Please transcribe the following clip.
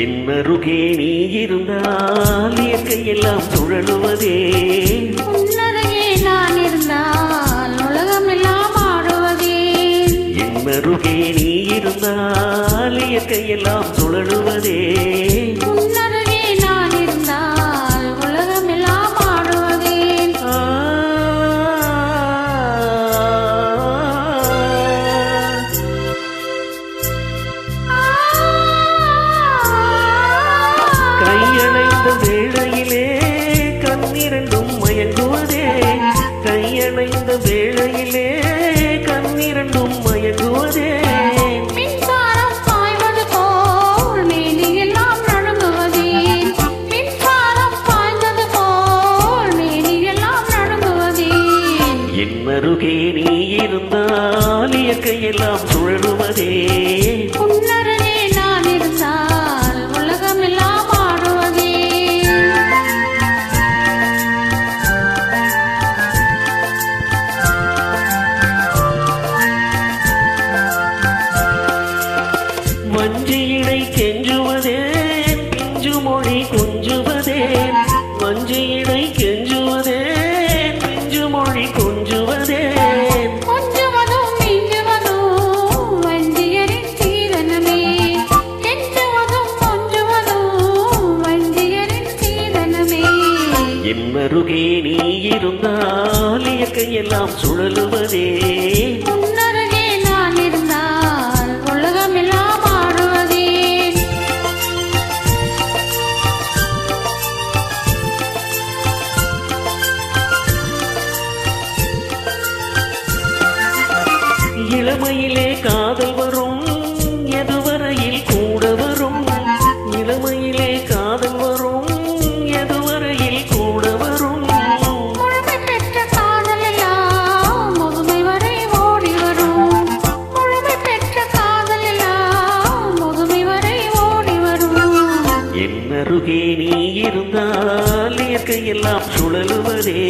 என்னருகே நீ இருந்தால் இயற்கையெல்லாம் சுழலுவதே. உன்னருகே நான் இருந்தால் உலகம் எல்லாம் ஆடுவதே. என்னருகே நீ இருந்தால் இயற்கையெல்லாம் சுழலுவதே. உன்னருகே நான் இருந்தால் உலகம் எல்லாம் ஆடுவதே. கையணைந்த வேளையிலே கண்ணிரண்டும் மயங்குவதே. கையணைந்த வேளையிலே கண்ணிரண்டும் மயங்குவதே. மின்சாரம் பாய்வது போல் மேனியெல்லாம் நடுங்குவதே. மின்சாரம் பாய்ந்தது போல் மேனியெல்லாம் நடுங்குவதே. என்னருகே நீ இருந்தால் இயற்கையெல்லாம் சுழலுவதே. உன்னருகே நான் இருந்தால் உலகம் எல்லாம் ஆடுவதே. வஞ்சியிடை கெஞ்சுவதேன் பிஞ்சு மொழி கொஞ்சுவதேன். வஞ்சியிடை கெஞ்சுவதேன் பிஞ்சு மொழி கொஞ்சுவதேன். கொஞ்சுவதும் மிஞ்சுவதும் வஞ்சியரின் சீதனமே. கெஞ்சுவதும் கொஞ்சுவதும் வஞ்சியரின் சீதனமே. என்னருகே நீ இருந்தால் இயற்கையெல்லாம் சுழலுவதே. உன்னருகே நான் இருந்தால் உலகம் எல்லாம் ஆடுவதே. இளமையிலே காதல் வரும் எதுவரையில் கூட வரும். இளமையிலே காதல் வரும் எதுவரையில் கூட வரும். முழுமை பெற்ற காதல் எல்லாம் முதுமை வரை ஓடி வரும். முழுமை பெற்ற காதல் எல்லாம் முதுமை வரை ஓடி வரும். என்னருகே நீ இருந்தால் இயற்கையெல்லாம் சுழலுவதே.